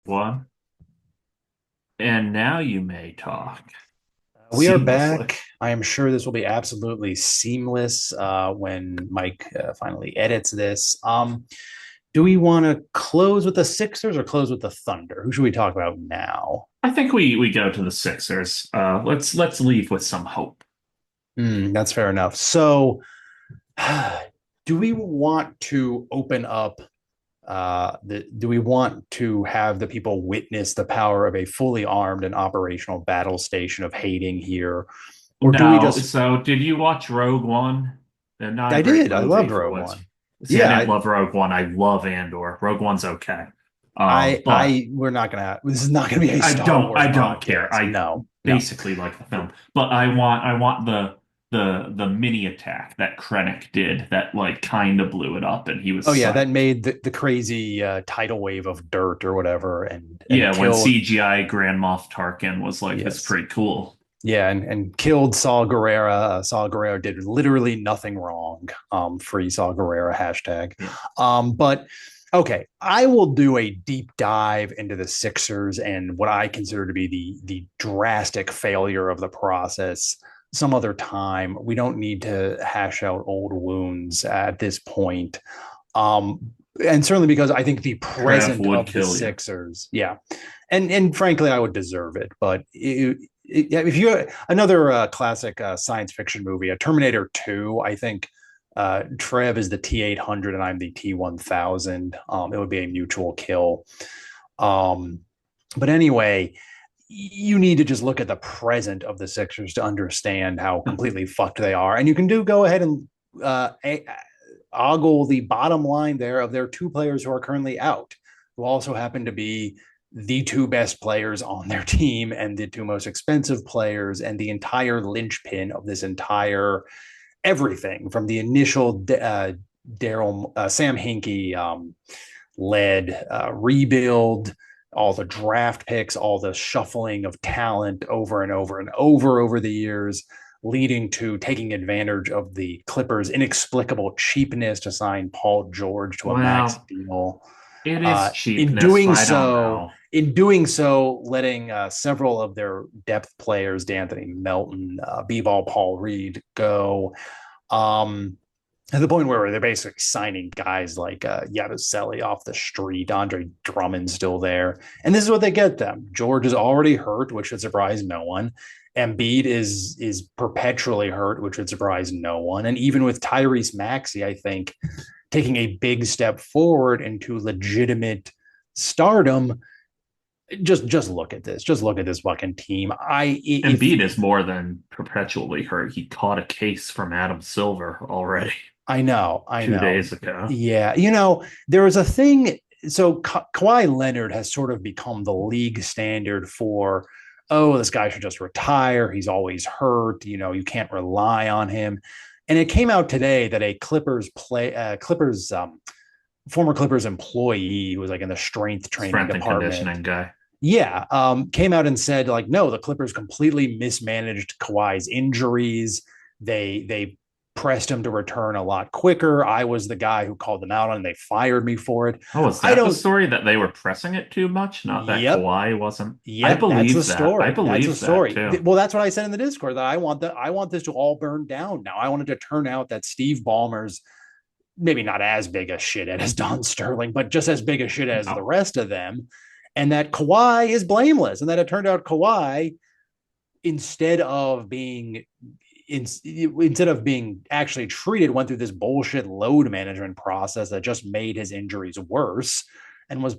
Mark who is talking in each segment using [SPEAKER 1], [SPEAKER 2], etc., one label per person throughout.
[SPEAKER 1] One. And now you may talk
[SPEAKER 2] We are
[SPEAKER 1] seamlessly.
[SPEAKER 2] back. I am sure this will be absolutely seamless when Mike finally edits this. Do we want to close with the Sixers or close with the Thunder? Who should we talk about now?
[SPEAKER 1] I think we go to the Sixers. Let's leave with some hope.
[SPEAKER 2] That's fair enough. So, do we want to open up do we want to have the people witness the power of a fully armed and operational battle station of hating here? Or do we
[SPEAKER 1] No,
[SPEAKER 2] just
[SPEAKER 1] so did you watch Rogue One? Not a
[SPEAKER 2] I
[SPEAKER 1] great
[SPEAKER 2] did. I
[SPEAKER 1] movie
[SPEAKER 2] loved
[SPEAKER 1] for
[SPEAKER 2] Rogue
[SPEAKER 1] what's.
[SPEAKER 2] One.
[SPEAKER 1] See, I
[SPEAKER 2] Yeah,
[SPEAKER 1] didn't love Rogue One. I love Andor. Rogue One's okay. But
[SPEAKER 2] we're not gonna. This is not gonna be a Star Wars
[SPEAKER 1] I don't care.
[SPEAKER 2] podcast.
[SPEAKER 1] I
[SPEAKER 2] No, no.
[SPEAKER 1] basically like the film, but I want the mini attack that Krennic did that like kind of blew it up, and he was
[SPEAKER 2] Oh yeah,
[SPEAKER 1] psyched.
[SPEAKER 2] that made the crazy tidal wave of dirt or whatever, and
[SPEAKER 1] Yeah, when
[SPEAKER 2] killed.
[SPEAKER 1] CGI Grand Moff Tarkin was like, this is
[SPEAKER 2] Yes,
[SPEAKER 1] pretty cool.
[SPEAKER 2] yeah, and killed Saul Guerrero. Saul Guerrero did literally nothing wrong. Free Saul Guerrero hashtag.
[SPEAKER 1] Yeah.
[SPEAKER 2] But okay, I will do a deep dive into the Sixers and what I consider to be the drastic failure of the process some other time. We don't need to hash out old wounds at this point. And certainly because I think the
[SPEAKER 1] Trav
[SPEAKER 2] present
[SPEAKER 1] would
[SPEAKER 2] of the
[SPEAKER 1] kill you.
[SPEAKER 2] Sixers, yeah, and frankly, I would deserve it. But if you another classic science fiction movie, a Terminator 2, I think Trev is the T-800 and I'm the T-1000. It would be a mutual kill. Um, but anyway, you need to just look at the present of the Sixers to understand how completely fucked they are. And you can go ahead and uh, ogle the bottom line there of their two players who are currently out, who also happen to be the two best players on their team and the two most expensive players and the entire linchpin of this entire everything from the initial Daryl Sam Hinkie led rebuild, all the draft picks, all the shuffling of talent over and over and over the years, leading to taking advantage of the Clippers' inexplicable cheapness to sign Paul George to a max
[SPEAKER 1] Well,
[SPEAKER 2] deal.
[SPEAKER 1] it is
[SPEAKER 2] In
[SPEAKER 1] cheapness.
[SPEAKER 2] doing
[SPEAKER 1] I don't
[SPEAKER 2] so,
[SPEAKER 1] know.
[SPEAKER 2] letting several of their depth players, D'Anthony Melton, B-ball Paul Reed, go. Um, to the point where they're basically signing guys like Yabusele off the street, Andre Drummond's still there, and this is what they get them. George is already hurt, which should surprise no one. Embiid is perpetually hurt, which would surprise no one. And even with Tyrese Maxey, I think taking a big step forward into legitimate stardom. Just look at this. Just look at this fucking team. I
[SPEAKER 1] Embiid is
[SPEAKER 2] if
[SPEAKER 1] more than perpetually hurt. He caught a case from Adam Silver already
[SPEAKER 2] I know, I
[SPEAKER 1] two
[SPEAKER 2] know.
[SPEAKER 1] days ago.
[SPEAKER 2] Yeah, there was a thing. So Kawhi Leonard has sort of become the league standard for, oh, this guy should just retire. He's always hurt. You can't rely on him. And it came out today that a Clippers former Clippers employee who was like in the strength training
[SPEAKER 1] Strength and
[SPEAKER 2] department,
[SPEAKER 1] conditioning guy.
[SPEAKER 2] yeah, came out and said like, no, the Clippers completely mismanaged Kawhi's injuries. They pressed him to return a lot quicker. I was the guy who called them out on, and they fired me for it.
[SPEAKER 1] Oh, is
[SPEAKER 2] I
[SPEAKER 1] that the
[SPEAKER 2] don't.
[SPEAKER 1] story that they were pressing it too much? Not that
[SPEAKER 2] Yep,
[SPEAKER 1] Kawhi wasn't. I
[SPEAKER 2] yep, that's the
[SPEAKER 1] believe that. I
[SPEAKER 2] story. That's the
[SPEAKER 1] believe that
[SPEAKER 2] story.
[SPEAKER 1] too.
[SPEAKER 2] Well, that's what I said in the Discord, that I want this to all burn down now. I wanted to turn out that Steve Ballmer's maybe not as big a shithead as Don Sterling, but just as big a shit as the
[SPEAKER 1] No.
[SPEAKER 2] rest of them, and that Kawhi is blameless, and that it turned out Kawhi, instead of being instead of being actually treated, went through this bullshit load management process that just made his injuries worse and was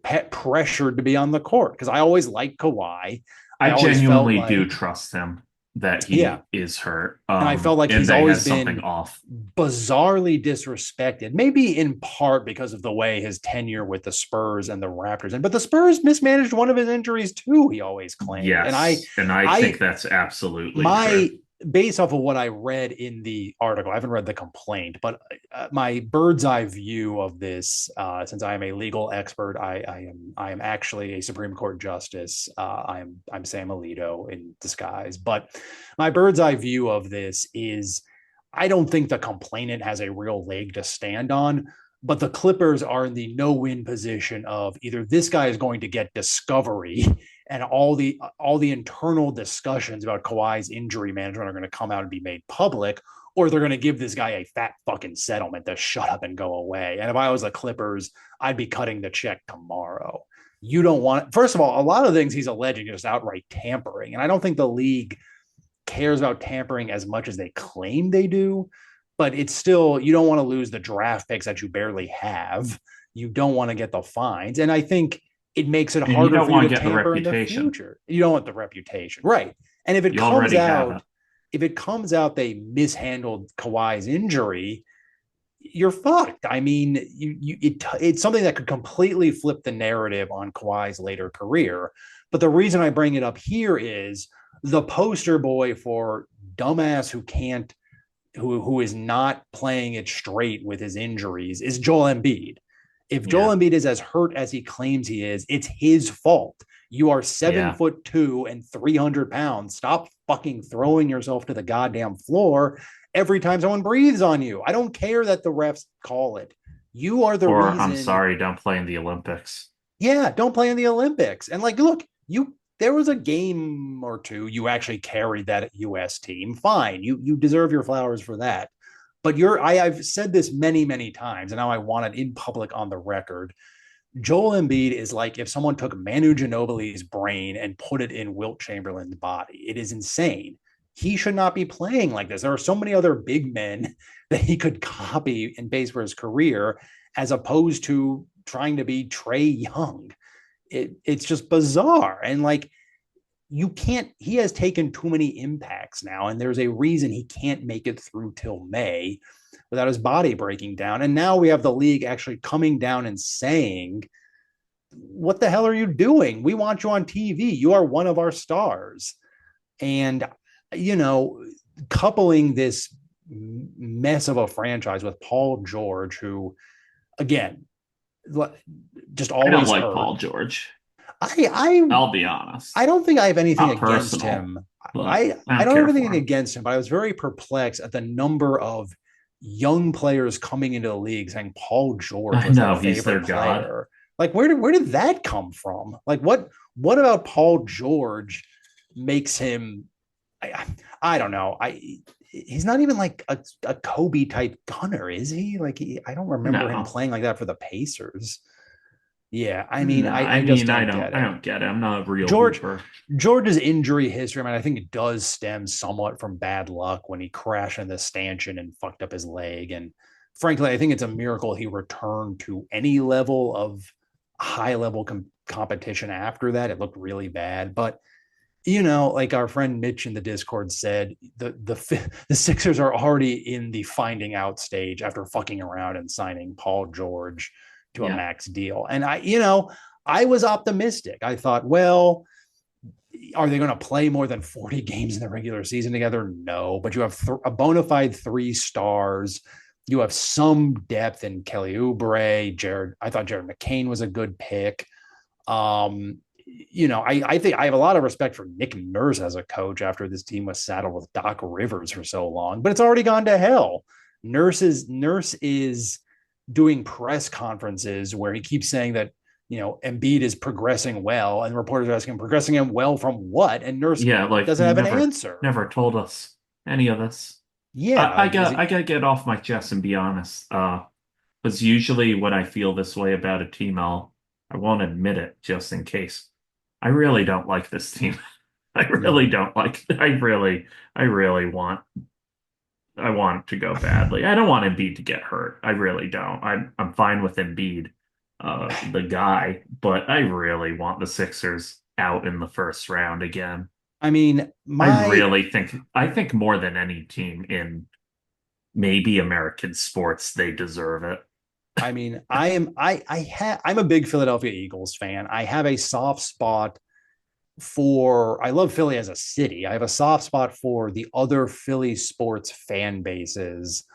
[SPEAKER 2] pressured to be on the court. Because I always liked Kawhi.
[SPEAKER 1] I
[SPEAKER 2] I always felt
[SPEAKER 1] genuinely do
[SPEAKER 2] like,
[SPEAKER 1] trust him that
[SPEAKER 2] yeah,
[SPEAKER 1] he is hurt.
[SPEAKER 2] and I felt like
[SPEAKER 1] And
[SPEAKER 2] he's
[SPEAKER 1] they
[SPEAKER 2] always
[SPEAKER 1] has something
[SPEAKER 2] been
[SPEAKER 1] off.
[SPEAKER 2] bizarrely disrespected, maybe in part because of the way his tenure with the Spurs and the Raptors, and but the Spurs mismanaged one of his injuries too, he always claimed. And
[SPEAKER 1] Yes, and I think
[SPEAKER 2] I
[SPEAKER 1] that's absolutely true.
[SPEAKER 2] my based off of what I read in the article, I haven't read the complaint, but my bird's eye view of this, since I am a legal expert, I am actually a Supreme Court justice. I'm Sam Alito in disguise, but my bird's eye view of this is, I don't think the complainant has a real leg to stand on. but the Clippers are in the no-win position of either this guy is going to get discovery and all the internal discussions about Kawhi's injury management are going to come out and be made public, or they're going to give this guy a fat fucking settlement to shut up and go away. And if I was the Clippers, I'd be cutting the check tomorrow. You don't want, first of all, a lot of things he's alleging is outright tampering. And I don't think the league cares about tampering as much as they claim they do, but it's still, you don't want to lose the draft picks that you barely have. You don't want to get the fines. And I think it makes it
[SPEAKER 1] And you
[SPEAKER 2] harder
[SPEAKER 1] don't
[SPEAKER 2] for
[SPEAKER 1] want
[SPEAKER 2] you
[SPEAKER 1] to
[SPEAKER 2] to
[SPEAKER 1] get the
[SPEAKER 2] tamper in the
[SPEAKER 1] reputation.
[SPEAKER 2] future. You don't want the reputation. Right. And if it
[SPEAKER 1] You
[SPEAKER 2] comes
[SPEAKER 1] already have
[SPEAKER 2] out,
[SPEAKER 1] it.
[SPEAKER 2] if it comes out they mishandled Kawhi's injury, you're fucked. I mean, it's something that could completely flip the narrative on Kawhi's later career. But the reason I bring it up here is the poster boy for dumbass who is not playing it straight with his injuries is Joel Embiid. If Joel
[SPEAKER 1] Yeah.
[SPEAKER 2] Embiid is as hurt as he claims he is, it's his fault. You are seven
[SPEAKER 1] Yeah.
[SPEAKER 2] foot two and 300 pounds. Stop fucking throwing yourself to the goddamn floor every time someone breathes on you. I don't care that the refs call it. You are the
[SPEAKER 1] Or I'm
[SPEAKER 2] reason.
[SPEAKER 1] sorry, don't play in the Olympics.
[SPEAKER 2] Yeah, don't play in the Olympics. And like, look, there was a game or two you actually carried that US team. Fine. You deserve your flowers for that. But I've said this many, many times, and now I want it in public on the record. Joel Embiid is like if someone took Manu Ginobili's brain and put it in Wilt Chamberlain's body. It is insane. He should not be playing like this. There are so many other big men that he could copy and base for his career, as opposed to trying to be Trae Young. It's just bizarre. And like, you can't, he has taken too many impacts now, and there's a reason he can't make it through till May without his body breaking down. And now we have the league actually coming down and saying, what the hell are you doing? We want you on TV. You are one of our stars. And, you know, coupling this mess of a franchise with Paul George, who, again, just
[SPEAKER 1] I don't
[SPEAKER 2] always
[SPEAKER 1] like
[SPEAKER 2] hurt.
[SPEAKER 1] Paul George.
[SPEAKER 2] I
[SPEAKER 1] I'll be honest.
[SPEAKER 2] I don't think I have anything
[SPEAKER 1] Not
[SPEAKER 2] against
[SPEAKER 1] personal,
[SPEAKER 2] him.
[SPEAKER 1] but
[SPEAKER 2] I
[SPEAKER 1] don't
[SPEAKER 2] don't
[SPEAKER 1] care
[SPEAKER 2] have
[SPEAKER 1] for
[SPEAKER 2] anything
[SPEAKER 1] him.
[SPEAKER 2] against him, but I was very perplexed at the number of young players coming into the league saying Paul George
[SPEAKER 1] I
[SPEAKER 2] was
[SPEAKER 1] know
[SPEAKER 2] their
[SPEAKER 1] he's their
[SPEAKER 2] favorite
[SPEAKER 1] god.
[SPEAKER 2] player. Like, where did that come from? Like, what about Paul George makes him? I don't know. He's not even like a Kobe type gunner, is he? Like, I don't remember him
[SPEAKER 1] No,
[SPEAKER 2] playing like that for the Pacers. Yeah, I mean,
[SPEAKER 1] no.
[SPEAKER 2] I
[SPEAKER 1] I
[SPEAKER 2] just
[SPEAKER 1] mean,
[SPEAKER 2] don't get
[SPEAKER 1] I
[SPEAKER 2] it.
[SPEAKER 1] don't get it. I'm not a real
[SPEAKER 2] George
[SPEAKER 1] hooper.
[SPEAKER 2] George's injury history, I mean, I think it does stem somewhat from bad luck when he crashed in the stanchion and fucked up his leg. And frankly, I think it's a miracle he returned to any level of high level competition after that. It looked really bad, but like our friend Mitch in the Discord said, the Sixers are already in the finding out stage after fucking around and signing Paul George to a
[SPEAKER 1] Yeah.
[SPEAKER 2] max deal. And I was optimistic. I thought, well, are they going to play more than 40 games in the regular season together? No, but you have a bona fide three stars. You have some depth in Kelly Oubre, Jared. I thought Jared McCain was a good pick. I think I have a lot of respect for Nick Nurse as a coach after this team was saddled with Doc Rivers for so long, but it's already gone to hell. Nurse is doing press conferences where he keeps saying that Embiid is progressing well, and reporters are asking, progressing him well from what? And Nurse
[SPEAKER 1] Yeah, like
[SPEAKER 2] doesn't
[SPEAKER 1] he
[SPEAKER 2] have an answer.
[SPEAKER 1] never told us any of this.
[SPEAKER 2] Yeah,
[SPEAKER 1] I gotta get off my chest and be honest. Because usually when I feel this way about a team, I won't admit it just in case. I really don't like this team. I really don't like. I really want. I want it to go badly. I don't want Embiid to get hurt. I really don't. I'm fine with Embiid, the guy, but I really want the Sixers out in the first round again.
[SPEAKER 2] I mean,
[SPEAKER 1] I think more than any team in maybe American sports, they deserve it.
[SPEAKER 2] I mean, I'm a big Philadelphia Eagles fan. I have a soft spot I love Philly as a city. I have a soft spot for the other Philly sports fan bases.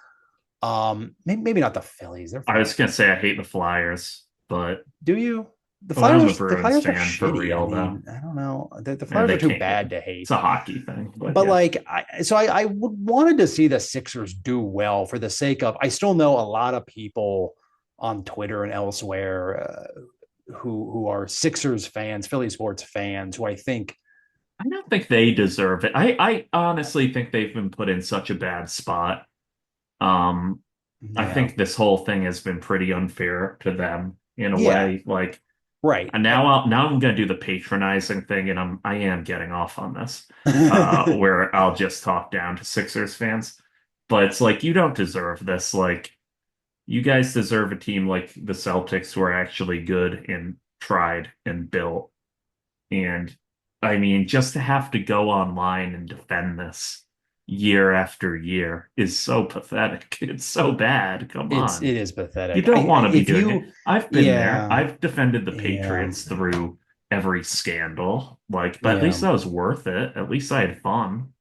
[SPEAKER 2] Maybe not the Phillies.
[SPEAKER 1] I was gonna say I hate the Flyers, but
[SPEAKER 2] Do you? The
[SPEAKER 1] well, I'm a
[SPEAKER 2] Flyers, the
[SPEAKER 1] Bruins
[SPEAKER 2] Flyers are
[SPEAKER 1] fan for
[SPEAKER 2] shitty.
[SPEAKER 1] real,
[SPEAKER 2] I
[SPEAKER 1] though.
[SPEAKER 2] mean, I don't know. The
[SPEAKER 1] And
[SPEAKER 2] Flyers
[SPEAKER 1] they
[SPEAKER 2] are too
[SPEAKER 1] can't
[SPEAKER 2] bad
[SPEAKER 1] get.
[SPEAKER 2] to hate.
[SPEAKER 1] It's a hockey thing, but
[SPEAKER 2] But
[SPEAKER 1] yeah.
[SPEAKER 2] like, I wanted to see the Sixers do well for the sake of. I still know a lot of people on Twitter and elsewhere who are Sixers fans, Philly sports fans, who I think,
[SPEAKER 1] I don't think they deserve it. I honestly think they've been put in such a bad spot. Um, I
[SPEAKER 2] yeah,
[SPEAKER 1] think this whole thing has been pretty unfair to them in a
[SPEAKER 2] yeah,
[SPEAKER 1] way. Like,
[SPEAKER 2] right.
[SPEAKER 1] and now I'm gonna do the patronizing thing, and I am getting off on this, where I'll just talk down to Sixers fans. But it's like you don't deserve this. Like, you guys deserve a team like the Celtics who are actually good and tried and built. And I mean, just to have to go online and defend this year after year is so pathetic. It's so bad. Come on.
[SPEAKER 2] It is
[SPEAKER 1] You
[SPEAKER 2] pathetic.
[SPEAKER 1] don't want to be
[SPEAKER 2] If
[SPEAKER 1] doing it.
[SPEAKER 2] you,
[SPEAKER 1] I've been there.
[SPEAKER 2] yeah,
[SPEAKER 1] I've defended the
[SPEAKER 2] yeah,
[SPEAKER 1] Patriots through every scandal. Like, but at
[SPEAKER 2] yeah,
[SPEAKER 1] least that was worth it. At least I had fun.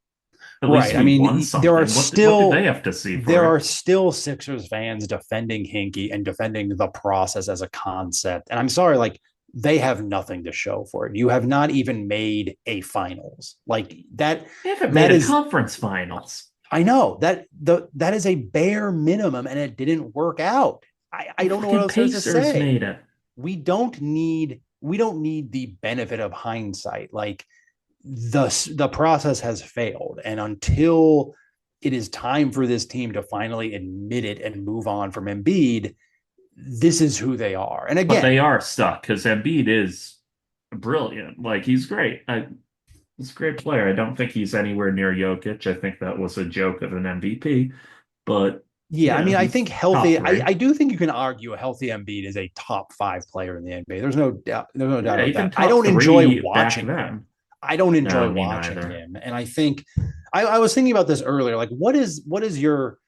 [SPEAKER 1] At least
[SPEAKER 2] right. I
[SPEAKER 1] we won
[SPEAKER 2] mean,
[SPEAKER 1] something. What did they have to see
[SPEAKER 2] there
[SPEAKER 1] for it?
[SPEAKER 2] are still Sixers fans defending Hinkie and defending the process as a concept. And I'm sorry, like they have nothing to show for it. You have not even made a finals like that.
[SPEAKER 1] They haven't made
[SPEAKER 2] That
[SPEAKER 1] a
[SPEAKER 2] is,
[SPEAKER 1] conference finals.
[SPEAKER 2] I know that is a bare minimum, and it didn't work out.
[SPEAKER 1] The
[SPEAKER 2] I don't know what
[SPEAKER 1] freaking
[SPEAKER 2] else there's to
[SPEAKER 1] Pacers
[SPEAKER 2] say.
[SPEAKER 1] made it.
[SPEAKER 2] We don't need the benefit of hindsight. Like the process has failed, and until it is time for this team to finally admit it and move on from Embiid, this is who they are. And
[SPEAKER 1] But
[SPEAKER 2] again,
[SPEAKER 1] they are stuck because Embiid is brilliant. Like he's great. He's a great player. I don't think he's anywhere near Jokic. I think that was a joke of an MVP. But
[SPEAKER 2] yeah, I
[SPEAKER 1] yeah,
[SPEAKER 2] mean, I
[SPEAKER 1] he's
[SPEAKER 2] think
[SPEAKER 1] top
[SPEAKER 2] healthy.
[SPEAKER 1] three.
[SPEAKER 2] I do think you can argue a healthy Embiid is a top five player in the NBA. There's no doubt. There's no doubt
[SPEAKER 1] Yeah,
[SPEAKER 2] about
[SPEAKER 1] even
[SPEAKER 2] that. I
[SPEAKER 1] top
[SPEAKER 2] don't enjoy
[SPEAKER 1] three back
[SPEAKER 2] watching him.
[SPEAKER 1] then.
[SPEAKER 2] I don't enjoy
[SPEAKER 1] No, me
[SPEAKER 2] watching
[SPEAKER 1] neither.
[SPEAKER 2] him, and I think I was thinking about this earlier. Like, what is your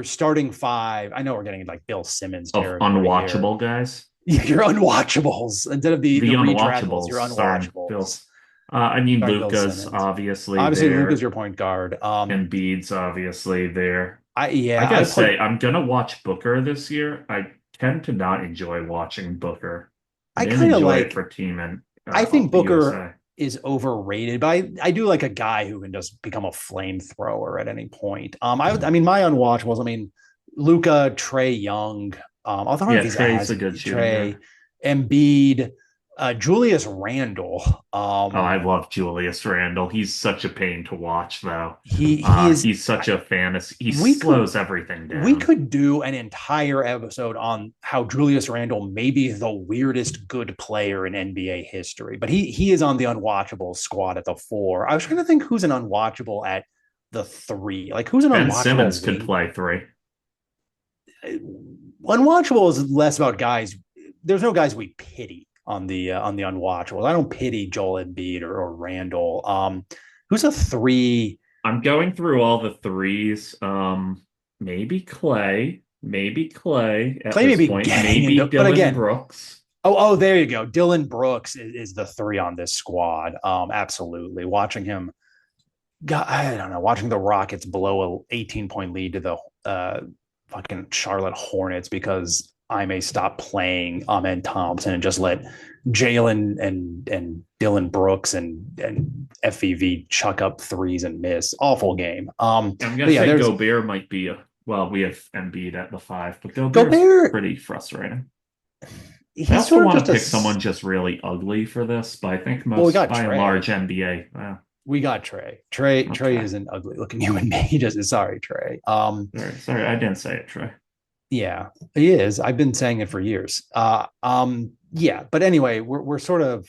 [SPEAKER 2] starting five? I know we're getting like Bill Simmons
[SPEAKER 1] Of
[SPEAKER 2] territory here.
[SPEAKER 1] unwatchable guys.
[SPEAKER 2] Your unwatchables instead of
[SPEAKER 1] The
[SPEAKER 2] the redraftables.
[SPEAKER 1] unwatchables
[SPEAKER 2] Your
[SPEAKER 1] starring Bill.
[SPEAKER 2] unwatchables.
[SPEAKER 1] I mean,
[SPEAKER 2] Starring Bill
[SPEAKER 1] Luca's
[SPEAKER 2] Simmons.
[SPEAKER 1] obviously
[SPEAKER 2] Obviously, Luka's
[SPEAKER 1] there.
[SPEAKER 2] your point guard.
[SPEAKER 1] Embiid's obviously there.
[SPEAKER 2] I
[SPEAKER 1] I
[SPEAKER 2] yeah, I
[SPEAKER 1] gotta
[SPEAKER 2] put.
[SPEAKER 1] say, I'm gonna watch Booker this year. I tend to not enjoy watching Booker. I
[SPEAKER 2] I
[SPEAKER 1] didn't
[SPEAKER 2] kind of
[SPEAKER 1] enjoy it
[SPEAKER 2] like.
[SPEAKER 1] for Team and
[SPEAKER 2] I think Booker
[SPEAKER 1] USA.
[SPEAKER 2] is overrated, but I do like a guy who can just become a flamethrower at any point. I mean, my unwatchables. I mean, Luca, Trey Young. I don't know if
[SPEAKER 1] Yeah,
[SPEAKER 2] he's
[SPEAKER 1] Trey's
[SPEAKER 2] as
[SPEAKER 1] a good shooting guard.
[SPEAKER 2] Trey, Embiid, Julius Randle.
[SPEAKER 1] Oh, I love Julius Randle. He's such a pain to watch, though.
[SPEAKER 2] He is.
[SPEAKER 1] He's such a fantasy. He
[SPEAKER 2] We could
[SPEAKER 1] slows everything
[SPEAKER 2] we
[SPEAKER 1] down.
[SPEAKER 2] could do an entire episode on how Julius Randle may be the weirdest good player in NBA history, but he is on the unwatchable squad at the four. I was trying to think who's an unwatchable at the three. Like who's an
[SPEAKER 1] Ben Simmons
[SPEAKER 2] unwatchable
[SPEAKER 1] could
[SPEAKER 2] wing?
[SPEAKER 1] play three.
[SPEAKER 2] Unwatchable is less about guys. There's no guys we pity on the unwatchables. I don't pity Joel Embiid or Randall. Who's a three?
[SPEAKER 1] I'm going through all the threes. Maybe Clay at
[SPEAKER 2] Clay may
[SPEAKER 1] this
[SPEAKER 2] be
[SPEAKER 1] point.
[SPEAKER 2] getting
[SPEAKER 1] Maybe
[SPEAKER 2] into, but
[SPEAKER 1] Dylan
[SPEAKER 2] again,
[SPEAKER 1] Brooks.
[SPEAKER 2] there you go. Dylan Brooks is the three on this squad. Absolutely. Watching him, God, I don't know, watching the Rockets blow a 18-point lead to the fucking Charlotte Hornets because I may stop playing Amen Thompson and just let Jalen and Dylan Brooks and FEV chuck up threes and miss. Awful game.
[SPEAKER 1] I'm
[SPEAKER 2] But
[SPEAKER 1] gonna
[SPEAKER 2] yeah,
[SPEAKER 1] say
[SPEAKER 2] there's
[SPEAKER 1] Gobert might be a well, we have Embiid at the five, but Gobert's
[SPEAKER 2] Gobert.
[SPEAKER 1] pretty frustrating. I
[SPEAKER 2] He's
[SPEAKER 1] also
[SPEAKER 2] sort of
[SPEAKER 1] want
[SPEAKER 2] just
[SPEAKER 1] to pick someone just really ugly for this, but I think
[SPEAKER 2] well, we
[SPEAKER 1] most
[SPEAKER 2] got
[SPEAKER 1] by and
[SPEAKER 2] Trey.
[SPEAKER 1] large NBA.
[SPEAKER 2] We got Trey. Trey
[SPEAKER 1] Okay.
[SPEAKER 2] is an ugly looking human being. He just is sorry, Trey.
[SPEAKER 1] Sorry, I didn't say it, Trey.
[SPEAKER 2] Yeah, he is. I've been saying it for years. Yeah, but anyway, we're sort of.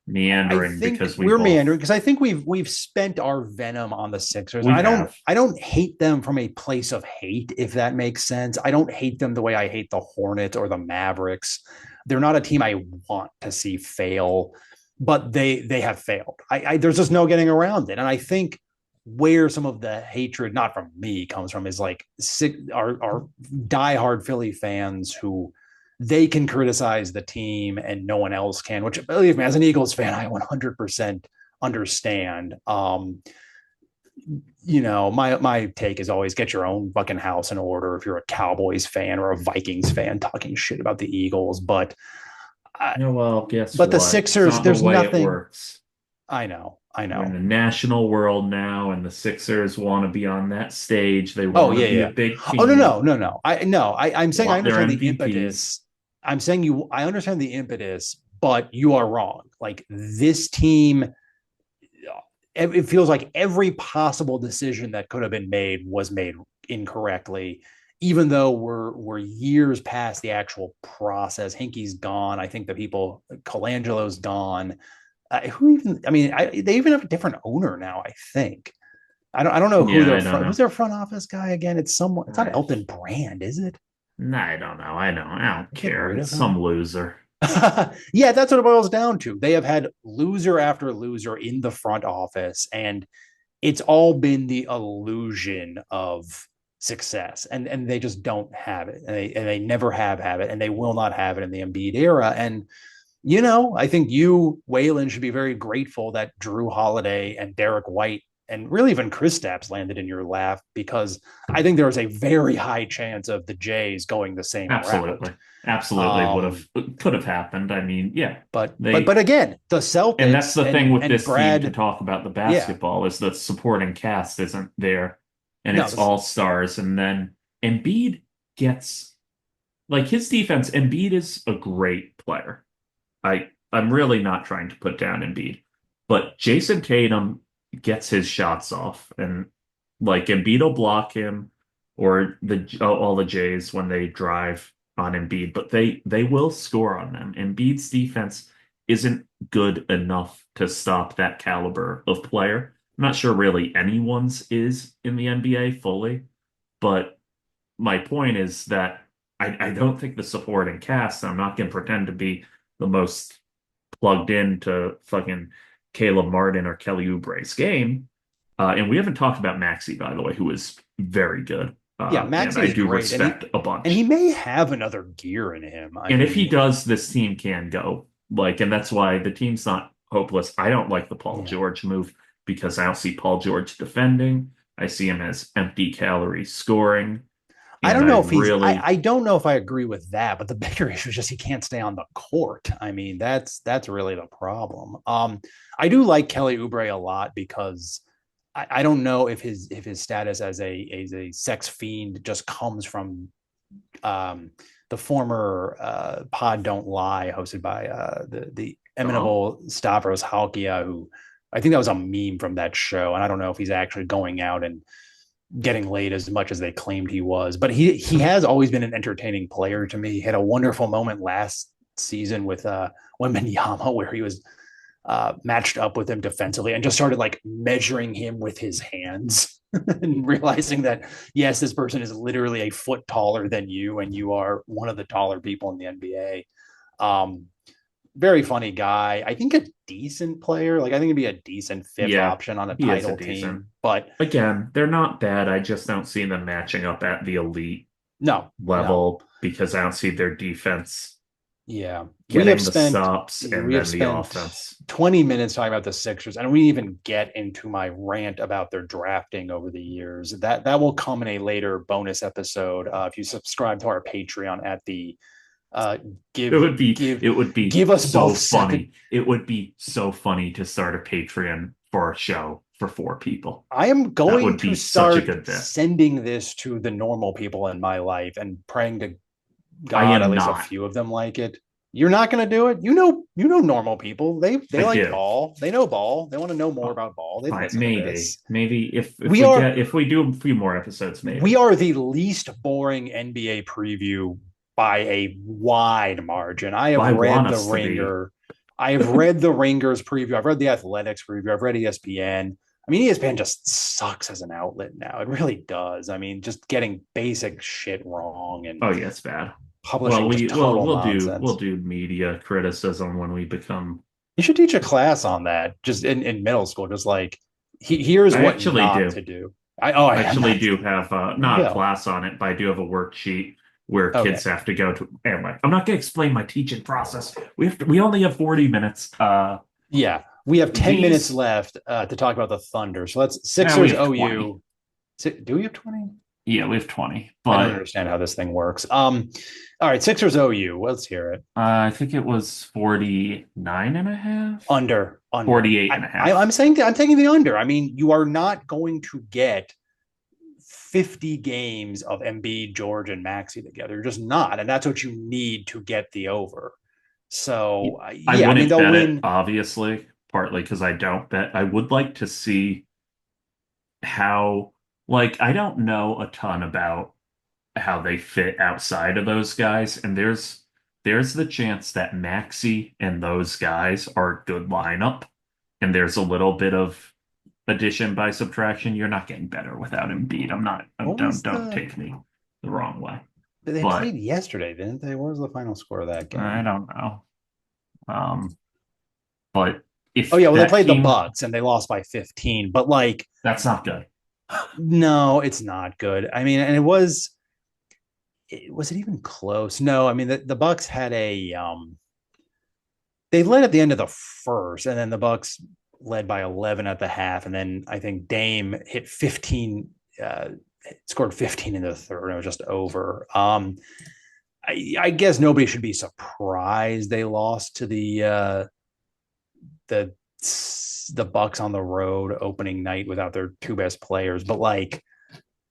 [SPEAKER 2] I
[SPEAKER 1] Meandering
[SPEAKER 2] think
[SPEAKER 1] because we
[SPEAKER 2] we're
[SPEAKER 1] both
[SPEAKER 2] meandering because I think we've spent our venom on the Sixers.
[SPEAKER 1] we have.
[SPEAKER 2] I don't hate them from a place of hate, if that makes sense. I don't hate them the way I hate the Hornets or the Mavericks. They're not a team I want to see fail, but they have failed. There's just no getting around it, and I think where some of the hatred, not from me, comes from is like our diehard Philly fans who they can criticize the team and no one else can, which believe me, as an Eagles fan, I 100% understand. My take is always get your own fucking house in order if you're a Cowboys fan or a Vikings fan talking shit about the Eagles.
[SPEAKER 1] Yeah, well, guess
[SPEAKER 2] But the
[SPEAKER 1] what? It's
[SPEAKER 2] Sixers,
[SPEAKER 1] not the
[SPEAKER 2] there's
[SPEAKER 1] way it
[SPEAKER 2] nothing.
[SPEAKER 1] works.
[SPEAKER 2] I know. I
[SPEAKER 1] We're in
[SPEAKER 2] know.
[SPEAKER 1] the national world now, and the Sixers want to be on that stage. They
[SPEAKER 2] Oh
[SPEAKER 1] want to
[SPEAKER 2] yeah,
[SPEAKER 1] be a
[SPEAKER 2] yeah.
[SPEAKER 1] big
[SPEAKER 2] Oh no,
[SPEAKER 1] team,
[SPEAKER 2] no, no, no. I'm saying I
[SPEAKER 1] want their
[SPEAKER 2] understand the
[SPEAKER 1] MVPs.
[SPEAKER 2] impetus. I'm saying I understand the impetus, but you are wrong. Like this team, it feels like every possible decision that could have been made was made incorrectly, even though we're years past the actual process. Hinkie's gone. I think the people Colangelo's gone. Who even? I mean, they even have a different owner now. I think. I don't know who
[SPEAKER 1] Yeah,
[SPEAKER 2] their
[SPEAKER 1] I don't
[SPEAKER 2] who's
[SPEAKER 1] know.
[SPEAKER 2] their front office guy again. It's someone. It's not
[SPEAKER 1] I,
[SPEAKER 2] Elton Brand, is it?
[SPEAKER 1] I don't know. I know. I don't
[SPEAKER 2] Get
[SPEAKER 1] care.
[SPEAKER 2] rid
[SPEAKER 1] It's
[SPEAKER 2] of him.
[SPEAKER 1] some loser.
[SPEAKER 2] Yeah, that's what it boils down to. They have had loser after loser in the front office, and it's all been the illusion of success, and they just don't have it, and they never have it, and they will not have it in the Embiid era. And I think you, Waylon, should be very grateful that Drew Holiday and Derek White and really even Kristaps landed in your lap, because I think there is a very high chance of the Jays going the same route.
[SPEAKER 1] Absolutely. Absolutely would
[SPEAKER 2] Um,
[SPEAKER 1] have could have happened. I mean, yeah.
[SPEAKER 2] but
[SPEAKER 1] They
[SPEAKER 2] again, the
[SPEAKER 1] and that's
[SPEAKER 2] Celtics
[SPEAKER 1] the thing with
[SPEAKER 2] and
[SPEAKER 1] this team to
[SPEAKER 2] Brad,
[SPEAKER 1] talk about the
[SPEAKER 2] yeah,
[SPEAKER 1] basketball is the supporting cast isn't there and
[SPEAKER 2] no,
[SPEAKER 1] it's
[SPEAKER 2] this,
[SPEAKER 1] all stars and then Embiid gets like his defense. Embiid is a great player. I'm really not trying to put down Embiid, but Jason Tatum gets his shots off, and like Embiid will block him or the all the Jays when they drive on Embiid, but they will score on them. Embiid's defense isn't good enough to stop that caliber of player. I'm not sure really anyone's is in the NBA fully, but my point is that I don't think the supporting cast, I'm not going to pretend to be the most plugged into fucking Caleb Martin or Kelly Oubre's game. And we haven't talked about Maxi, by the way, who is very good.
[SPEAKER 2] yeah,
[SPEAKER 1] And
[SPEAKER 2] Maxi
[SPEAKER 1] I
[SPEAKER 2] is
[SPEAKER 1] do
[SPEAKER 2] great,
[SPEAKER 1] respect a
[SPEAKER 2] and he
[SPEAKER 1] bunch.
[SPEAKER 2] may have another gear in him. I
[SPEAKER 1] And if he
[SPEAKER 2] mean,
[SPEAKER 1] does, this team can go. Like, and that's why the team's not hopeless. I don't like the Paul
[SPEAKER 2] yeah.
[SPEAKER 1] George move because I don't see Paul George defending. I see him as empty calorie scoring.
[SPEAKER 2] I
[SPEAKER 1] And
[SPEAKER 2] don't
[SPEAKER 1] I
[SPEAKER 2] know if
[SPEAKER 1] really
[SPEAKER 2] I don't know if I agree with that, but the bigger issue is just he can't stay on the court. I mean, that's really the problem. I do like Kelly Oubre a lot because I don't know if his status as a sex fiend just comes from um, the former Pod Don't Lie, hosted by the
[SPEAKER 1] oh,
[SPEAKER 2] eminable Stavros Halkia, who I think that was a meme from that show, and I don't know if he's actually going out and getting laid as much as they claimed he was. But he has always been an entertaining player to me. He had a wonderful moment last season with Wembanyama where he was matched up with him defensively and just started like measuring him with his hands and realizing that yes, this person is literally a foot taller than you, and you are one of the taller people in the NBA. Um, Very funny guy. I think a decent player. Like I think it'd be a decent fifth
[SPEAKER 1] yeah,
[SPEAKER 2] option on a
[SPEAKER 1] he is a
[SPEAKER 2] title
[SPEAKER 1] decent.
[SPEAKER 2] team. But
[SPEAKER 1] Again, they're not bad. I just don't see them matching up at the elite
[SPEAKER 2] no, no.
[SPEAKER 1] level because I don't see their defense
[SPEAKER 2] Yeah.
[SPEAKER 1] getting the stops and
[SPEAKER 2] We have
[SPEAKER 1] then the
[SPEAKER 2] spent
[SPEAKER 1] offense.
[SPEAKER 2] 20 minutes talking about the Sixers, and we didn't even get into my rant about their drafting over the years. That will come in a later bonus episode. If you subscribe to our Patreon at the uh
[SPEAKER 1] It would be
[SPEAKER 2] give
[SPEAKER 1] it would be
[SPEAKER 2] give us
[SPEAKER 1] so
[SPEAKER 2] both seven.
[SPEAKER 1] funny. It would be so funny to start a Patreon for a show for four people.
[SPEAKER 2] I am
[SPEAKER 1] That
[SPEAKER 2] going
[SPEAKER 1] would
[SPEAKER 2] to
[SPEAKER 1] be such a
[SPEAKER 2] start
[SPEAKER 1] good bit.
[SPEAKER 2] sending this to the normal people in my life and praying to
[SPEAKER 1] I
[SPEAKER 2] God at
[SPEAKER 1] am
[SPEAKER 2] least a
[SPEAKER 1] not.
[SPEAKER 2] few of them like it. You're not going to do it. You know normal people. They
[SPEAKER 1] I
[SPEAKER 2] like
[SPEAKER 1] do.
[SPEAKER 2] ball. They know ball. They want to know more
[SPEAKER 1] Oh,
[SPEAKER 2] about ball. They'd
[SPEAKER 1] fine,
[SPEAKER 2] listen to
[SPEAKER 1] maybe.
[SPEAKER 2] this.
[SPEAKER 1] Maybe
[SPEAKER 2] We are
[SPEAKER 1] if we do a few more episodes,
[SPEAKER 2] we
[SPEAKER 1] maybe.
[SPEAKER 2] are the least boring NBA preview by a wide margin. I have
[SPEAKER 1] Well, I
[SPEAKER 2] read
[SPEAKER 1] want
[SPEAKER 2] the
[SPEAKER 1] us to be.
[SPEAKER 2] Ringer. I have read the Ringers preview. I've read the Athletics preview. I've read ESPN. I mean, ESPN just sucks as an outlet now. It really does. I mean, just getting basic shit wrong and
[SPEAKER 1] Oh yeah, it's bad. Well,
[SPEAKER 2] publishing just total
[SPEAKER 1] we'll
[SPEAKER 2] nonsense.
[SPEAKER 1] do media criticism when we become.
[SPEAKER 2] You should teach a class on that just in middle school. Just like here's
[SPEAKER 1] I
[SPEAKER 2] what
[SPEAKER 1] actually
[SPEAKER 2] not
[SPEAKER 1] do.
[SPEAKER 2] to do. I
[SPEAKER 1] I
[SPEAKER 2] am
[SPEAKER 1] actually
[SPEAKER 2] not.
[SPEAKER 1] do have
[SPEAKER 2] There you
[SPEAKER 1] not a
[SPEAKER 2] go.
[SPEAKER 1] class on it, but I do have a worksheet where
[SPEAKER 2] Okay.
[SPEAKER 1] kids have to go to. Anyway, I'm not going to explain my teaching process. We only have 40 minutes.
[SPEAKER 2] Yeah. We have 10 minutes
[SPEAKER 1] These
[SPEAKER 2] left to talk about the Thunder. So let's
[SPEAKER 1] now we
[SPEAKER 2] Sixers
[SPEAKER 1] have 20.
[SPEAKER 2] OU. Do we have 20?
[SPEAKER 1] Yeah, we have 20,
[SPEAKER 2] I don't
[SPEAKER 1] but
[SPEAKER 2] understand how this thing works. All right, Sixers OU. Let's hear it.
[SPEAKER 1] I think it was 49 and a half,
[SPEAKER 2] Under.
[SPEAKER 1] 48
[SPEAKER 2] I,
[SPEAKER 1] and a
[SPEAKER 2] I
[SPEAKER 1] half.
[SPEAKER 2] I'm saying I'm taking the under. I mean, you are not going to get 50 games of Embiid, George, and Maxi together. You're just not, and that's what you need to get the over. So
[SPEAKER 1] I
[SPEAKER 2] yeah, I mean
[SPEAKER 1] wouldn't
[SPEAKER 2] they'll
[SPEAKER 1] bet it,
[SPEAKER 2] win.
[SPEAKER 1] obviously, partly because I don't bet. I would like to see how, like, I don't know a ton about how they fit outside of those guys, and there's the chance that Maxi and those guys are a good lineup, and there's a little bit of addition by subtraction. You're not getting better without Embiid. I'm not.
[SPEAKER 2] What was
[SPEAKER 1] Don't
[SPEAKER 2] the?
[SPEAKER 1] take me the wrong way,
[SPEAKER 2] They
[SPEAKER 1] but
[SPEAKER 2] played yesterday, didn't they? What was the final score of that
[SPEAKER 1] I
[SPEAKER 2] game?
[SPEAKER 1] don't know. Um, but
[SPEAKER 2] Oh
[SPEAKER 1] if
[SPEAKER 2] yeah, well they
[SPEAKER 1] that
[SPEAKER 2] played the
[SPEAKER 1] team,
[SPEAKER 2] Bucks and they lost by 15. But like,
[SPEAKER 1] that's not good.
[SPEAKER 2] no, it's not good. I mean, and it was. Was it even close? No, I mean the Bucks had a they led at the end of the first, and then the Bucks led by 11 at the half, and then I think Dame hit 15, scored 15 in the third, and it was just over. I guess nobody should be surprised they lost to the the Bucks on the road opening night without their two best players, but like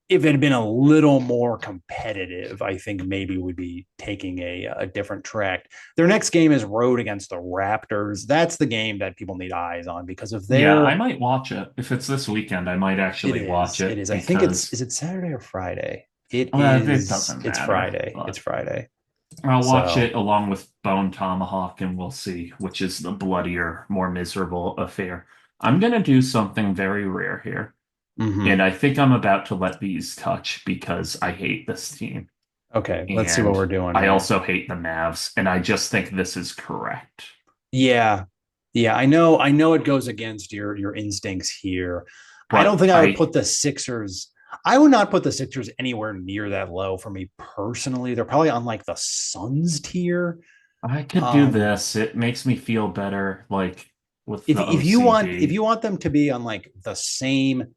[SPEAKER 2] if it had been a little more competitive, I think maybe we'd be taking a different track. Their next game is road against the Raptors. That's the game that people need eyes on because of
[SPEAKER 1] Yeah, I
[SPEAKER 2] their.
[SPEAKER 1] might watch it. If it's this weekend, I might
[SPEAKER 2] It
[SPEAKER 1] actually watch
[SPEAKER 2] is. It
[SPEAKER 1] it
[SPEAKER 2] is. I think it's.
[SPEAKER 1] because
[SPEAKER 2] Is it Saturday or Friday? It
[SPEAKER 1] it
[SPEAKER 2] is.
[SPEAKER 1] doesn't
[SPEAKER 2] It's
[SPEAKER 1] matter.
[SPEAKER 2] Friday. It's
[SPEAKER 1] But
[SPEAKER 2] Friday.
[SPEAKER 1] I'll watch
[SPEAKER 2] So.
[SPEAKER 1] it along with Bone Tomahawk and we'll see which is the bloodier, more miserable affair. I'm gonna do something very rare here, and
[SPEAKER 2] Hmm.
[SPEAKER 1] I think I'm about to let these touch because I hate this team.
[SPEAKER 2] Okay. Let's see what
[SPEAKER 1] And
[SPEAKER 2] we're doing
[SPEAKER 1] I
[SPEAKER 2] here.
[SPEAKER 1] also hate the Mavs, and I just think this is correct.
[SPEAKER 2] Yeah. Yeah. I know. I know it goes against your instincts here. I don't
[SPEAKER 1] But
[SPEAKER 2] think I would put the Sixers. I would not put the Sixers anywhere near that low for me personally. They're probably on like the Suns tier.
[SPEAKER 1] I could do
[SPEAKER 2] Um,
[SPEAKER 1] this. It makes me feel better, like with the
[SPEAKER 2] if
[SPEAKER 1] OCD.
[SPEAKER 2] you want them to be on like the same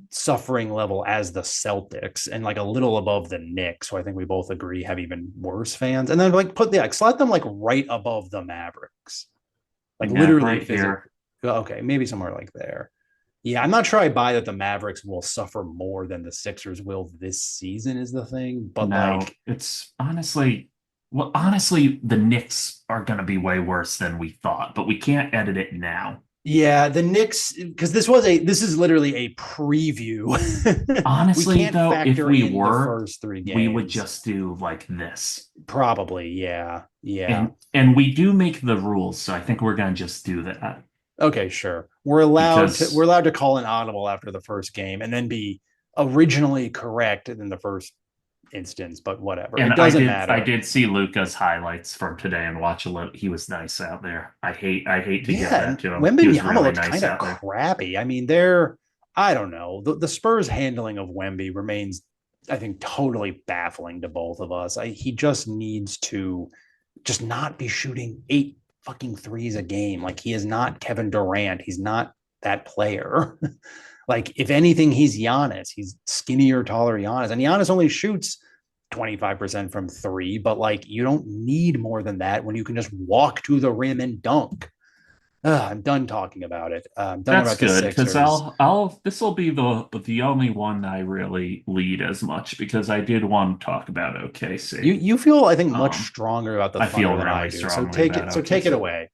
[SPEAKER 2] suffering level as the Celtics and like a little above the Knicks, who I think we both agree have even worse fans, and then like put slot them like right above the Mavericks, like
[SPEAKER 1] Yeah,
[SPEAKER 2] literally
[SPEAKER 1] right
[SPEAKER 2] physically.
[SPEAKER 1] here.
[SPEAKER 2] Okay, maybe somewhere like there. Yeah, I'm not sure I buy that the Mavericks will suffer more than the Sixers will this season is the thing, but
[SPEAKER 1] No,
[SPEAKER 2] like
[SPEAKER 1] it's honestly, well, honestly, the Knicks are going to be way worse than we thought, but we can't edit it now.
[SPEAKER 2] yeah, the Knicks because this is literally a preview. We
[SPEAKER 1] Honestly,
[SPEAKER 2] can't
[SPEAKER 1] though, if
[SPEAKER 2] factor
[SPEAKER 1] we
[SPEAKER 2] in the
[SPEAKER 1] were,
[SPEAKER 2] first three
[SPEAKER 1] we would
[SPEAKER 2] games.
[SPEAKER 1] just do like this.
[SPEAKER 2] Probably, yeah. Yeah.
[SPEAKER 1] And we do make the rules, so I think we're going to just do that
[SPEAKER 2] Okay, sure. We're
[SPEAKER 1] because
[SPEAKER 2] allowed to call an audible after the first game and then be originally correct in the first instance, but whatever.
[SPEAKER 1] and
[SPEAKER 2] It doesn't
[SPEAKER 1] I
[SPEAKER 2] matter.
[SPEAKER 1] did see Luca's highlights from today and watch a little. He was nice out there. I hate to give
[SPEAKER 2] Yeah,
[SPEAKER 1] that
[SPEAKER 2] and
[SPEAKER 1] to him. He was
[SPEAKER 2] Wembenyama
[SPEAKER 1] really
[SPEAKER 2] looked
[SPEAKER 1] nice
[SPEAKER 2] kind of
[SPEAKER 1] out there.
[SPEAKER 2] crappy. I mean, they're I don't know. The Spurs handling of Wemby remains, I think, totally baffling to both of us. He just needs to just not be shooting eight fucking threes a game. Like he is not Kevin Durant. He's not that player. Like if anything, he's Giannis. He's skinnier, taller Giannis, and Giannis only shoots 25% from three, but like you don't need more than that when you can just walk to the rim and dunk. I'm done talking about it. I'm done
[SPEAKER 1] That's
[SPEAKER 2] about the
[SPEAKER 1] good because
[SPEAKER 2] Sixers.
[SPEAKER 1] this will be the only one I really lead as much because I did want to talk about OKC.
[SPEAKER 2] You feel I think much
[SPEAKER 1] Um,
[SPEAKER 2] stronger about the
[SPEAKER 1] I feel
[SPEAKER 2] Thunder than I
[SPEAKER 1] really
[SPEAKER 2] do. So
[SPEAKER 1] strongly
[SPEAKER 2] take
[SPEAKER 1] about
[SPEAKER 2] it. So take it
[SPEAKER 1] OKC.
[SPEAKER 2] away.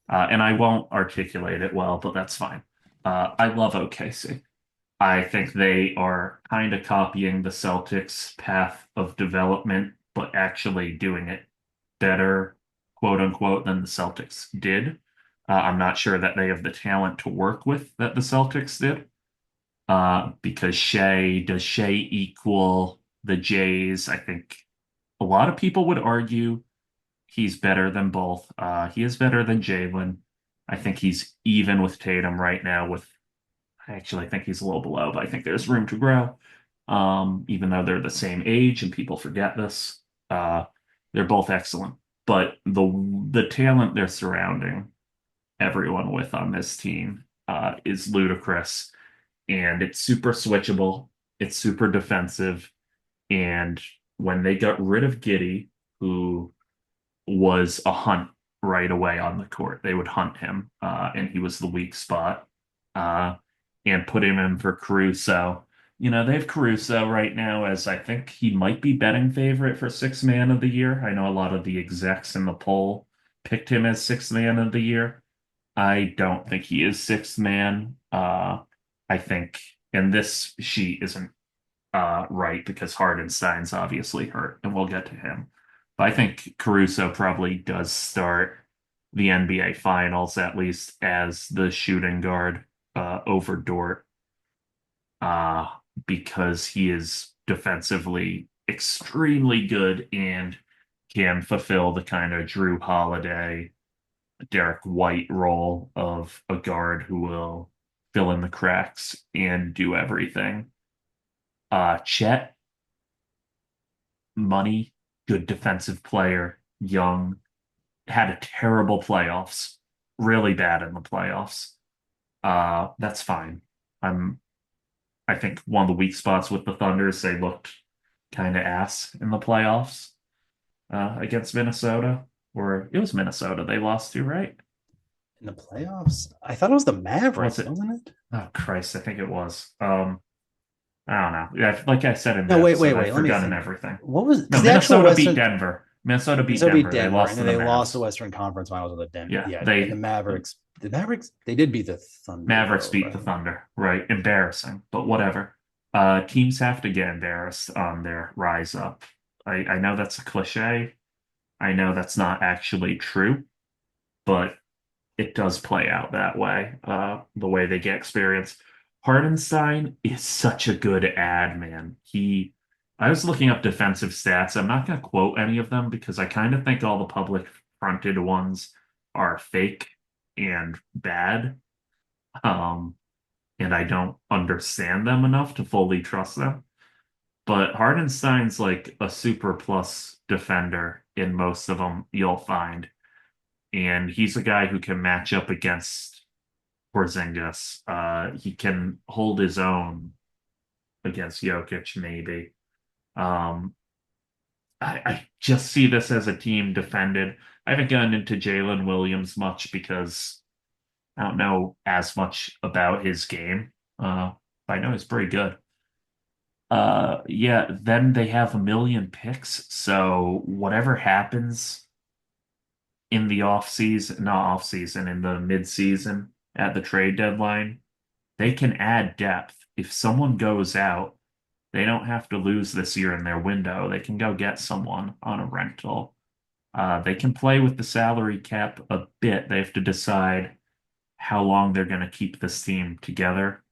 [SPEAKER 1] And I won't articulate it well, but that's fine. I love OKC. I think they are kind of copying the Celtics' path of development, but actually doing it better, quote unquote, than the Celtics did. I'm not sure that they have the talent to work with that the Celtics did. Because does Shea equal the Jays? I think a lot of people would argue he's better than both. He is better than Jalen. I think he's even with Tatum right now. I actually think he's a little below, but I think there's room to grow. Even though they're the same age and people forget this, uh, they're both excellent. But the talent they're surrounding everyone with on this team is ludicrous, and it's super switchable. It's super defensive. And when they got rid of Giddy, who was a hunt right away on the court, they would hunt him, and he was the weak spot, uh, and put him in for Caruso. They have Caruso right now as I think he might be betting favorite for sixth man of the year. I know a lot of the execs in the poll picked him as sixth man of the year. I don't think he is sixth man. I think, and this sheet isn't right because Hardenstein's obviously hurt, and we'll get to him. But I think Caruso probably does start the NBA Finals at least as the shooting guard over Dort, uh, because he is defensively extremely good and can fulfill the kind of Drew Holiday, Derek White role of a guard who will fill in the cracks and do everything. Chet, money, good defensive player, young, had a terrible playoffs, really bad in the playoffs. That's fine. I'm I think one of the weak spots with the Thunder is they looked kind of ass in the playoffs against Minnesota, or it was Minnesota they lost to, right?
[SPEAKER 2] In the playoffs. I thought it was the
[SPEAKER 1] Was
[SPEAKER 2] Mavericks,
[SPEAKER 1] it?
[SPEAKER 2] wasn't it?
[SPEAKER 1] Oh Christ, I think it was. I don't know. Yeah, like I said in the
[SPEAKER 2] No, wait,
[SPEAKER 1] episode,
[SPEAKER 2] wait,
[SPEAKER 1] I've
[SPEAKER 2] wait. Let me
[SPEAKER 1] forgotten
[SPEAKER 2] think.
[SPEAKER 1] everything.
[SPEAKER 2] What was
[SPEAKER 1] No,
[SPEAKER 2] because the actual
[SPEAKER 1] Minnesota beat
[SPEAKER 2] Western
[SPEAKER 1] Denver. Minnesota beat
[SPEAKER 2] so beat
[SPEAKER 1] Denver. They
[SPEAKER 2] Denver,
[SPEAKER 1] lost
[SPEAKER 2] and
[SPEAKER 1] to
[SPEAKER 2] then
[SPEAKER 1] the
[SPEAKER 2] they lost the
[SPEAKER 1] Mavs.
[SPEAKER 2] Western Conference Finals with the Denver.
[SPEAKER 1] Yeah,
[SPEAKER 2] Yeah, and the
[SPEAKER 1] they
[SPEAKER 2] Mavericks. The Mavericks, they did beat the Thunder,
[SPEAKER 1] Mavericks
[SPEAKER 2] though,
[SPEAKER 1] beat the
[SPEAKER 2] right?
[SPEAKER 1] Thunder. Right. Embarrassing, but whatever. Teams have to get embarrassed on their rise up. I know that's a cliche. I know that's not actually true, but it does play out that way, the way they get experience. Hardenstein is such a good ad, man. I was looking up defensive stats. I'm not going to quote any of them because I kind of think all the public fronted ones are fake and bad. Um, and I don't understand them enough to fully trust them. But Hardenstein's like a super plus defender in most of them you'll find. And he's a guy who can match up against Porzingis. He can hold his own against Jokic, maybe. Um, I just see this as a team defended. I haven't gotten into Jalen Williams much because I don't know as much about his game. But I know he's pretty good. Yeah, then they have a million picks. So whatever happens in the off season, not off season, in the mid season at the trade deadline, they can add depth. If someone goes out, they don't have to lose this year in their window. They can go get someone on a rental. They can play with the salary cap a bit. They have to decide how long they're going to keep this team together.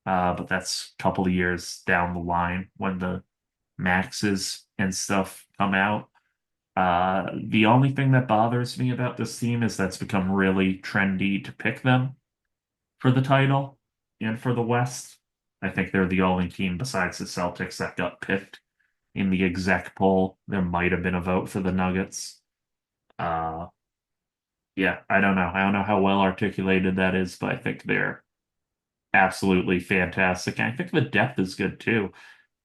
[SPEAKER 1] But that's a couple of years down the line when the maxes and stuff come out. The only thing that bothers me about this team is that's become really trendy to pick them for the title and for the West. I think they're the only team besides the Celtics that got picked in the exec poll. There might have been a vote for the Nuggets. Uh, yeah, I don't know. I don't know how well articulated that is, but I think they're absolutely fantastic. And I think the depth is good too.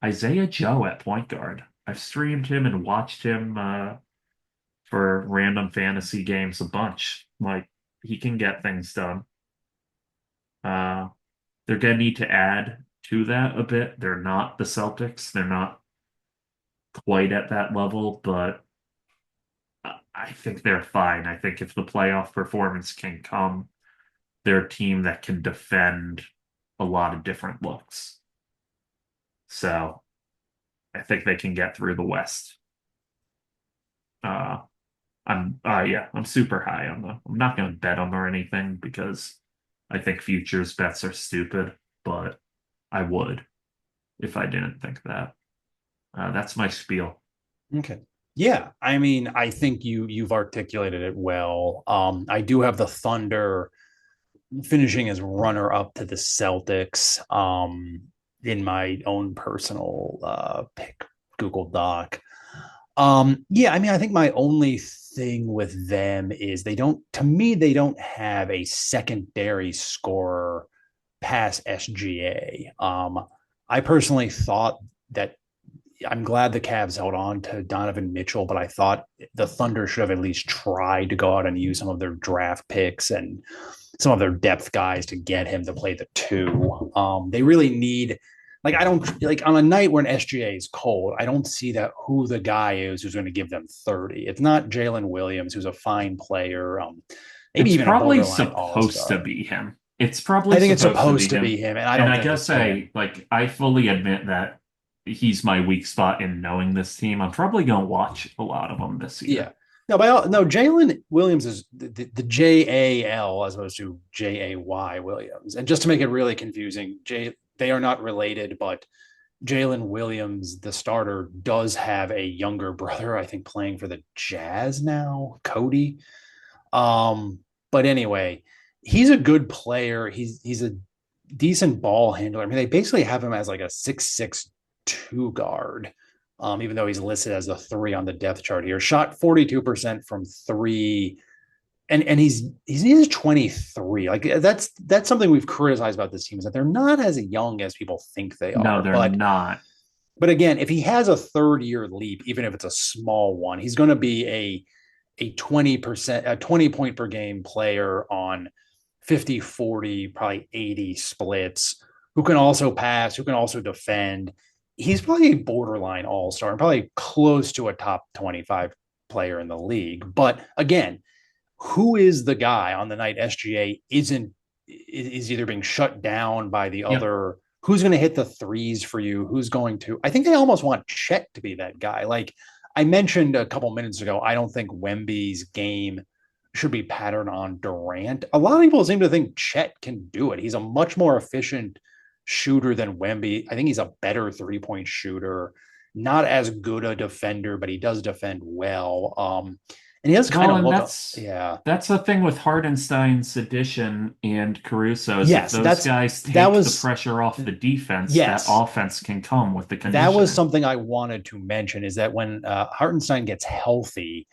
[SPEAKER 1] Isaiah Joe at point guard. I've streamed him and watched him for random fantasy games a bunch. Like he can get things done. Uh, they're gonna need to add to that a bit. They're not the Celtics. They're not quite at that level, but I think they're fine. I think if the playoff performance can come, they're a team that can defend a lot of different looks. So I think they can get through the West. Uh, I'm super high on them. I'm not going to bet them or anything because I think futures bets are stupid, but I would if I didn't think that. That's my spiel.
[SPEAKER 2] Okay. Yeah, I mean, I think you've articulated it well. I do have the Thunder finishing as runner up to the Celtics in my own personal pick Google Doc. Yeah, I mean, I think my only thing with them is to me, they don't have a secondary scorer past SGA. I personally thought that I'm glad the Cavs held on to Donovan Mitchell, but I thought the Thunder should have at least tried to go out and use some of their draft picks and some of their depth guys to get him to play the two. They really need, like, I don't like on a night when SGA is cold, I don't see that who the guy is who's going to give them 30. It's not Jalen Williams, who's a fine player, maybe
[SPEAKER 1] It's
[SPEAKER 2] even a
[SPEAKER 1] probably
[SPEAKER 2] borderline all
[SPEAKER 1] supposed to
[SPEAKER 2] star.
[SPEAKER 1] be him. It's probably
[SPEAKER 2] I think it's
[SPEAKER 1] supposed to
[SPEAKER 2] supposed
[SPEAKER 1] be
[SPEAKER 2] to be
[SPEAKER 1] him.
[SPEAKER 2] him, and I
[SPEAKER 1] And
[SPEAKER 2] don't
[SPEAKER 1] I
[SPEAKER 2] think
[SPEAKER 1] guess
[SPEAKER 2] it's him.
[SPEAKER 1] I fully admit that he's my weak spot in knowing this team. I'm probably gonna watch a lot of them this
[SPEAKER 2] Yeah.
[SPEAKER 1] year.
[SPEAKER 2] No, by all, no, Jalen Williams is the JAL as opposed to JAY Williams. And just to make it really confusing, they are not related, but Jalen Williams, the starter, does have a younger brother, I think, playing for the Jazz now, Cody. But anyway, he's a good player. He's a decent ball handler. I mean, they basically have him as like a 6'6" 2 guard. Even though he's listed as a three on the depth chart here, shot 42% from three, and he's 23. Like that's something we've criticized about this team is that they're not as young as people think they
[SPEAKER 1] No,
[SPEAKER 2] are.
[SPEAKER 1] they're not.
[SPEAKER 2] But again, if he has a third year leap, even if it's a small one, he's going to be a 20%, a 20 point per game player on 50, 40, probably 80 splits, who can also pass, who can also defend. He's probably a borderline all star and probably close to a top 25 player in the league. But again, who is the guy on the night SGA isn't is either being shut down by the
[SPEAKER 1] Yep.
[SPEAKER 2] other? Who's going to hit the threes for you? Who's going to? I think they almost want Chet to be that guy. Like I mentioned a couple minutes ago, I don't think Wemby's game should be patterned on Durant. A lot of people seem to think Chet can do it. He's a much more efficient shooter than Wemby. I think he's a better 3 point shooter, not as good a defender, but he does defend well. And he does kind
[SPEAKER 1] Well,
[SPEAKER 2] of
[SPEAKER 1] and
[SPEAKER 2] look, yeah.
[SPEAKER 1] that's the thing with Hardenstein, Sedition, and Caruso is if
[SPEAKER 2] Yes,
[SPEAKER 1] those guys
[SPEAKER 2] that
[SPEAKER 1] take the
[SPEAKER 2] was
[SPEAKER 1] pressure off the defense, that
[SPEAKER 2] yes,
[SPEAKER 1] offense can come with the
[SPEAKER 2] that was
[SPEAKER 1] conditioning.
[SPEAKER 2] something I wanted to mention is that when Hartenstein gets healthy,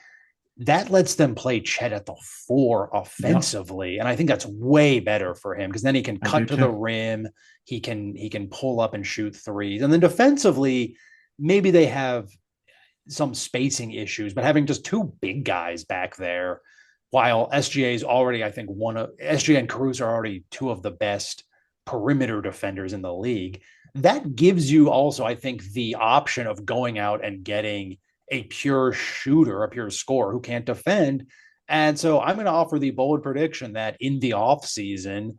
[SPEAKER 2] that lets them play Chet at the four
[SPEAKER 1] Yep,
[SPEAKER 2] offensively, and I think that's way better for him because then he can
[SPEAKER 1] I do
[SPEAKER 2] cut to the
[SPEAKER 1] too.
[SPEAKER 2] rim, he can pull up and shoot threes, and then defensively, maybe they have some spacing issues, but having just two big guys back there, while SGA is already, I think, one of SGA and Caruso are already two of the best perimeter defenders in the league. That gives you also, I think, the option of going out and getting a pure shooter, a pure scorer who can't defend. And so I'm going to offer the bold prediction that in the offseason,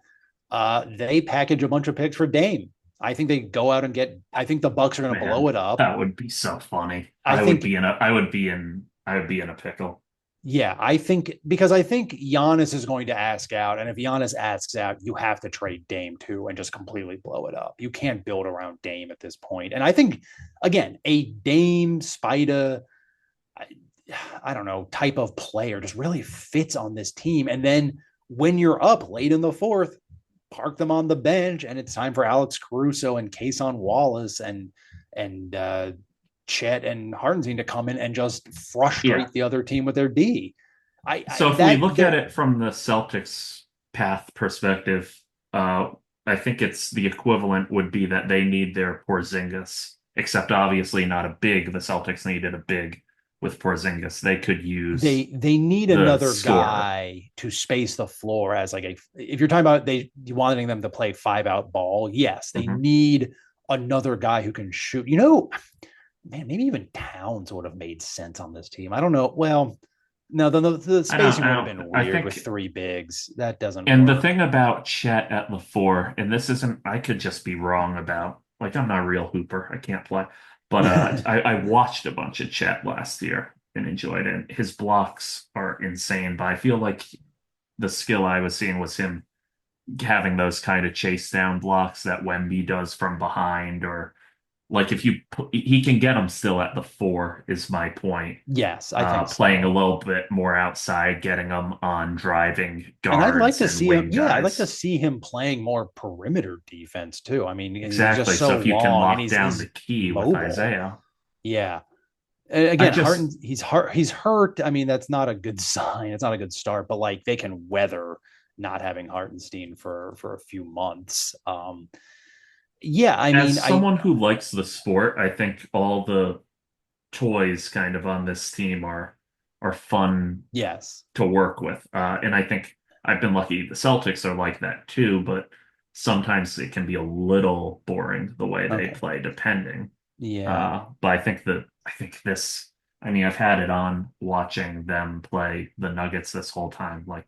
[SPEAKER 2] they package a bunch of picks for Dame. I think they go out and get, I think the Bucks are going to blow
[SPEAKER 1] Man,
[SPEAKER 2] it up.
[SPEAKER 1] that would be so funny.
[SPEAKER 2] I think
[SPEAKER 1] I would be in a pickle.
[SPEAKER 2] Yeah, I think because I think Giannis is going to ask out, and if Giannis asks out, you have to trade Dame too and just completely blow it up. You can't build around Dame at this point. And I think again, a Dame Spida, I, I don't know, type of player just really fits on this team. And then when you're up late in the fourth, park them on the bench, and it's time for Alex Caruso and Kason Wallace and Chet and Hartenstein to come in and just
[SPEAKER 1] Yeah.
[SPEAKER 2] frustrate the other team with their D.
[SPEAKER 1] So if we
[SPEAKER 2] That
[SPEAKER 1] look at
[SPEAKER 2] they're
[SPEAKER 1] it from the Celtics path perspective, uh, I think it's the equivalent would be that they need their Porzingis, except obviously not a big. The Celtics needed a big with Porzingis. They could use
[SPEAKER 2] they need
[SPEAKER 1] the
[SPEAKER 2] another
[SPEAKER 1] scorer.
[SPEAKER 2] guy to space the floor as like a if you're talking about they wanting them to play 5 out ball, yes, they
[SPEAKER 1] Mhm.
[SPEAKER 2] need another guy who can shoot. You know, man, maybe even Towns would have made sense on this team. I don't know. Well, no, the spacing would have been
[SPEAKER 1] I
[SPEAKER 2] weird with
[SPEAKER 1] think,
[SPEAKER 2] three bigs. That doesn't
[SPEAKER 1] and the
[SPEAKER 2] work.
[SPEAKER 1] thing about Chet at the four, and this isn't, I could just be wrong about, like, I'm not a real hooper. I can't play. But I watched a bunch of Chet last year and enjoyed it. His blocks are insane, but I feel like the skill I was seeing was him having those kind of chase down blocks that Wemby does from behind, or like if you put, he can get them still at the four, is my point.
[SPEAKER 2] Yes, I think
[SPEAKER 1] Playing a
[SPEAKER 2] so.
[SPEAKER 1] little bit more outside, getting them on driving
[SPEAKER 2] And I'd like
[SPEAKER 1] guards
[SPEAKER 2] to
[SPEAKER 1] and
[SPEAKER 2] see him.
[SPEAKER 1] wing
[SPEAKER 2] Yeah, I'd like to
[SPEAKER 1] guys.
[SPEAKER 2] see him playing more perimeter defense too. I mean, he's just
[SPEAKER 1] Exactly. So
[SPEAKER 2] so
[SPEAKER 1] if you can
[SPEAKER 2] long and
[SPEAKER 1] lock
[SPEAKER 2] he's
[SPEAKER 1] down the
[SPEAKER 2] he's
[SPEAKER 1] key with
[SPEAKER 2] mobile.
[SPEAKER 1] Isaiah,
[SPEAKER 2] Yeah.
[SPEAKER 1] I
[SPEAKER 2] Again,
[SPEAKER 1] just,
[SPEAKER 2] Harden, he's hurt. He's hurt. I mean, that's not a good sign. It's not a good start. But like, they can weather not having Hartenstein for a few months. Yeah, I mean,
[SPEAKER 1] As someone who likes the sport, I think all the toys kind of on this team are fun
[SPEAKER 2] yes.
[SPEAKER 1] to work with. And I think I've been lucky. The Celtics are like that too, but sometimes it can be a little boring the way they
[SPEAKER 2] Okay.
[SPEAKER 1] play, depending.
[SPEAKER 2] Yeah.
[SPEAKER 1] But I think this, I mean, I've had it on watching them play the Nuggets this whole time. Like,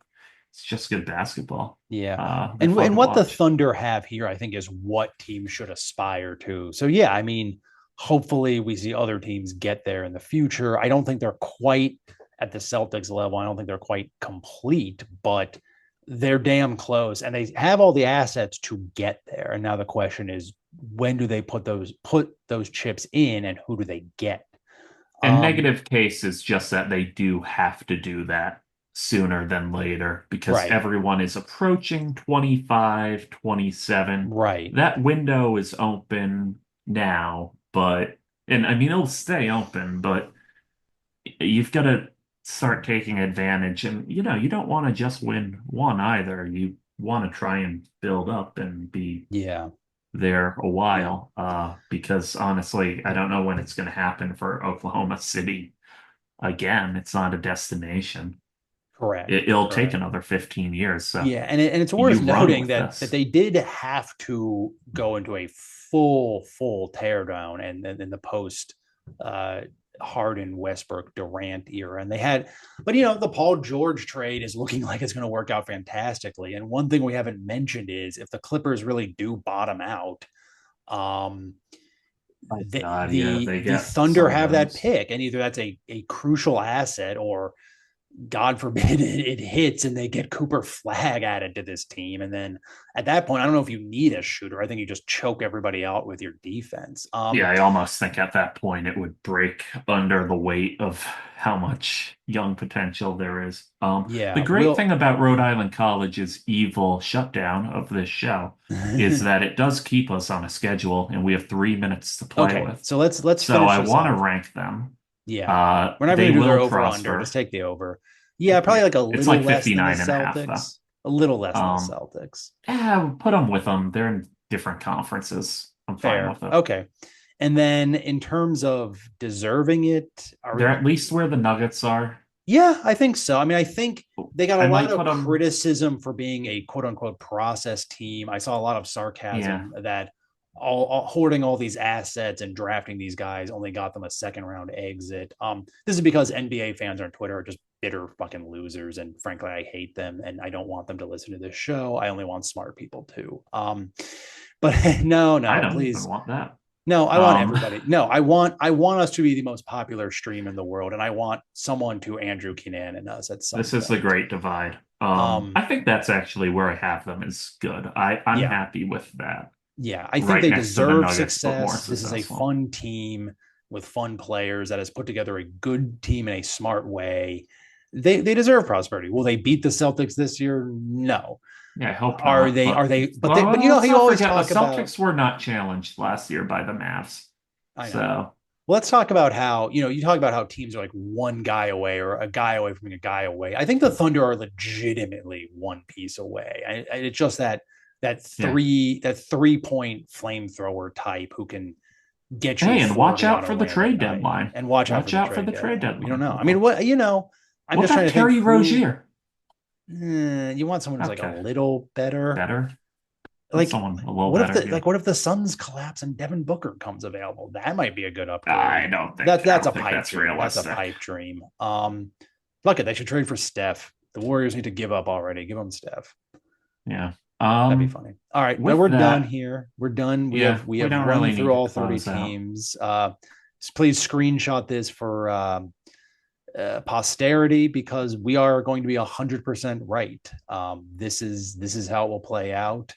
[SPEAKER 1] it's just good basketball.
[SPEAKER 2] Yeah.
[SPEAKER 1] They're fun
[SPEAKER 2] And
[SPEAKER 1] to
[SPEAKER 2] what the
[SPEAKER 1] watch.
[SPEAKER 2] Thunder have here, I think, is what teams should aspire to. So yeah, I mean, hopefully we see other teams get there in the future. I don't think they're quite at the Celtics level. I don't think they're quite complete, but they're damn close and they have all the assets to get there. And now the question is, when do they put those chips in and who do they get?
[SPEAKER 1] And
[SPEAKER 2] Um,
[SPEAKER 1] negative case is just that they do have to do that sooner than later because
[SPEAKER 2] right,
[SPEAKER 1] everyone is approaching 25, 27.
[SPEAKER 2] right.
[SPEAKER 1] That window is open now, but, and I mean, it'll stay open, but you've got to start taking advantage. And, you don't want to just win one either. You want to try and build up and be
[SPEAKER 2] Yeah,
[SPEAKER 1] there a
[SPEAKER 2] yeah,
[SPEAKER 1] while. Because honestly, I don't know when it's going to happen for Oklahoma City again. It's not a destination.
[SPEAKER 2] correct,
[SPEAKER 1] It'll take
[SPEAKER 2] correct.
[SPEAKER 1] another 15 years. So
[SPEAKER 2] Yeah, and it's
[SPEAKER 1] you
[SPEAKER 2] worth
[SPEAKER 1] run
[SPEAKER 2] noting
[SPEAKER 1] with
[SPEAKER 2] that
[SPEAKER 1] this.
[SPEAKER 2] they did have to go into a full teardown and in the post uh Harden, Westbrook, Durant era. And they had, but the Paul George trade is looking like it's going to work out fantastically. And one thing we haven't mentioned is if the Clippers really do bottom out, um
[SPEAKER 1] Oh God, yeah, they
[SPEAKER 2] the
[SPEAKER 1] get
[SPEAKER 2] Thunder
[SPEAKER 1] some of
[SPEAKER 2] have that
[SPEAKER 1] those.
[SPEAKER 2] pick, and either that's a crucial asset or God forbid it hits and they get Cooper Flag added to this team. And then at that point, I don't know if you need a shooter. I think you just choke everybody out with your defense.
[SPEAKER 1] Yeah, I almost think at that point it would break under the weight of how much young potential there is. The
[SPEAKER 2] Yeah,
[SPEAKER 1] great
[SPEAKER 2] will
[SPEAKER 1] thing about Rhode Island College's evil shutdown of this show is that it does keep us on a schedule and we have 3 minutes to play
[SPEAKER 2] okay.
[SPEAKER 1] with.
[SPEAKER 2] So let's
[SPEAKER 1] So
[SPEAKER 2] finish
[SPEAKER 1] I
[SPEAKER 2] this
[SPEAKER 1] want to
[SPEAKER 2] off.
[SPEAKER 1] rank them.
[SPEAKER 2] Yeah. We're not
[SPEAKER 1] They
[SPEAKER 2] going to do their
[SPEAKER 1] will
[SPEAKER 2] over under. Just
[SPEAKER 1] prosper.
[SPEAKER 2] take the over. Yeah, probably like a
[SPEAKER 1] It's
[SPEAKER 2] little
[SPEAKER 1] like
[SPEAKER 2] less than the
[SPEAKER 1] 59 and a half, though.
[SPEAKER 2] Celtics. A little less than the
[SPEAKER 1] Um,
[SPEAKER 2] Celtics.
[SPEAKER 1] yeah, put them with them. They're in different conferences. I'm fine
[SPEAKER 2] Fair.
[SPEAKER 1] with it.
[SPEAKER 2] Okay. And then in terms of deserving it,
[SPEAKER 1] They're at least where the Nuggets are.
[SPEAKER 2] yeah, I think so. I mean, I think they got a
[SPEAKER 1] I
[SPEAKER 2] lot
[SPEAKER 1] might
[SPEAKER 2] of
[SPEAKER 1] put them.
[SPEAKER 2] criticism for being a quote unquote process team. I saw a lot of
[SPEAKER 1] Yeah.
[SPEAKER 2] sarcasm that all hoarding all these assets and drafting these guys only got them a second round exit. This is because NBA fans on Twitter are just bitter fucking losers, and frankly, I hate them, and I don't want them to listen to this show. I only want smart people too. But no,
[SPEAKER 1] I
[SPEAKER 2] no,
[SPEAKER 1] don't even
[SPEAKER 2] please,
[SPEAKER 1] want that.
[SPEAKER 2] no, I want
[SPEAKER 1] Um,
[SPEAKER 2] everybody. No, I want us to be the most popular stream in the world, and I want someone to Andrew Cunanan us at some
[SPEAKER 1] this is the
[SPEAKER 2] point.
[SPEAKER 1] great divide.
[SPEAKER 2] Um,
[SPEAKER 1] I think that's actually where I have them is good. I'm
[SPEAKER 2] yeah,
[SPEAKER 1] happy with that.
[SPEAKER 2] yeah, I think
[SPEAKER 1] Right
[SPEAKER 2] they
[SPEAKER 1] next to the
[SPEAKER 2] deserve
[SPEAKER 1] Nuggets, but more
[SPEAKER 2] success. This is a
[SPEAKER 1] successful.
[SPEAKER 2] fun team with fun players that has put together a good team in a smart way. They deserve prosperity. Will they beat the Celtics this year? No.
[SPEAKER 1] Yeah, I hope
[SPEAKER 2] Are
[SPEAKER 1] not.
[SPEAKER 2] they? Are
[SPEAKER 1] But
[SPEAKER 2] they? But
[SPEAKER 1] well, let's
[SPEAKER 2] you
[SPEAKER 1] not
[SPEAKER 2] always
[SPEAKER 1] forget the
[SPEAKER 2] talk about.
[SPEAKER 1] Celtics were not challenged last year by the Mavs.
[SPEAKER 2] I know.
[SPEAKER 1] So
[SPEAKER 2] Let's talk about how, you talk about how teams are like one guy away or a guy away from being a guy away. I think the Thunder are legitimately one piece away. It's just
[SPEAKER 1] yeah.
[SPEAKER 2] that 3 point flamethrower type who can get you
[SPEAKER 1] Hey, and watch
[SPEAKER 2] 40
[SPEAKER 1] out
[SPEAKER 2] on a
[SPEAKER 1] for the
[SPEAKER 2] random
[SPEAKER 1] trade
[SPEAKER 2] night
[SPEAKER 1] deadline.
[SPEAKER 2] and watch out for
[SPEAKER 1] Watch
[SPEAKER 2] the
[SPEAKER 1] out for
[SPEAKER 2] trade
[SPEAKER 1] the trade
[SPEAKER 2] deadline. We don't
[SPEAKER 1] deadline,
[SPEAKER 2] know. I mean,
[SPEAKER 1] people.
[SPEAKER 2] I'm
[SPEAKER 1] What
[SPEAKER 2] just trying
[SPEAKER 1] about
[SPEAKER 2] to think
[SPEAKER 1] Terry
[SPEAKER 2] who
[SPEAKER 1] Rozier?
[SPEAKER 2] you want someone who's like a
[SPEAKER 1] Okay,
[SPEAKER 2] little better.
[SPEAKER 1] better. That's
[SPEAKER 2] Like,
[SPEAKER 1] someone a little better. Yeah.
[SPEAKER 2] what if the Suns collapse and Devin Booker comes available? That might be a good
[SPEAKER 1] I
[SPEAKER 2] upgrade.
[SPEAKER 1] don't think I
[SPEAKER 2] That's a
[SPEAKER 1] don't think
[SPEAKER 2] pipe
[SPEAKER 1] that's
[SPEAKER 2] dream. That's a
[SPEAKER 1] realistic.
[SPEAKER 2] pipe dream. Look it, they should trade for Steph. The Warriors need to give up already. Give them Steph.
[SPEAKER 1] Yeah.
[SPEAKER 2] That'd be funny. All right, now
[SPEAKER 1] With
[SPEAKER 2] we're done
[SPEAKER 1] that,
[SPEAKER 2] here. We're done.
[SPEAKER 1] yeah,
[SPEAKER 2] We
[SPEAKER 1] we
[SPEAKER 2] have
[SPEAKER 1] don't
[SPEAKER 2] run
[SPEAKER 1] really
[SPEAKER 2] through
[SPEAKER 1] need to
[SPEAKER 2] all 30
[SPEAKER 1] close out.
[SPEAKER 2] teams. Please screenshot this for posterity because we are going to be 100% right. This is how it will play out,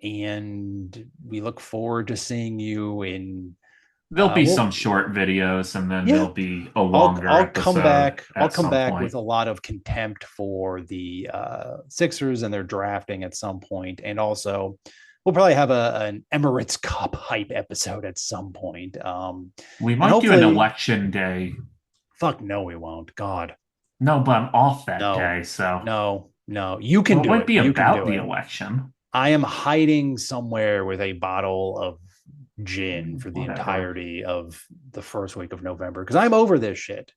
[SPEAKER 2] and we look forward to seeing you in.
[SPEAKER 1] There'll be
[SPEAKER 2] Well,
[SPEAKER 1] some short videos and then
[SPEAKER 2] yeah,
[SPEAKER 1] there'll be a longer
[SPEAKER 2] I'll come
[SPEAKER 1] episode
[SPEAKER 2] back. I'll
[SPEAKER 1] at
[SPEAKER 2] come
[SPEAKER 1] some
[SPEAKER 2] back
[SPEAKER 1] point.
[SPEAKER 2] with a lot of contempt for the Sixers and their drafting at some point, and also we'll probably have an Emirates Cup hype episode at some point.
[SPEAKER 1] We
[SPEAKER 2] And
[SPEAKER 1] might do an
[SPEAKER 2] hopefully,
[SPEAKER 1] election day.
[SPEAKER 2] fuck no, we won't. God,
[SPEAKER 1] No, but I'm off that
[SPEAKER 2] no,
[SPEAKER 1] day, so
[SPEAKER 2] no, no. You can
[SPEAKER 1] well, it
[SPEAKER 2] do
[SPEAKER 1] might
[SPEAKER 2] it.
[SPEAKER 1] be
[SPEAKER 2] You can
[SPEAKER 1] about
[SPEAKER 2] do
[SPEAKER 1] the
[SPEAKER 2] it.
[SPEAKER 1] election.
[SPEAKER 2] I am hiding somewhere with a bottle of gin for the
[SPEAKER 1] Whatever.
[SPEAKER 2] entirety of the first week of November because I'm over this shit.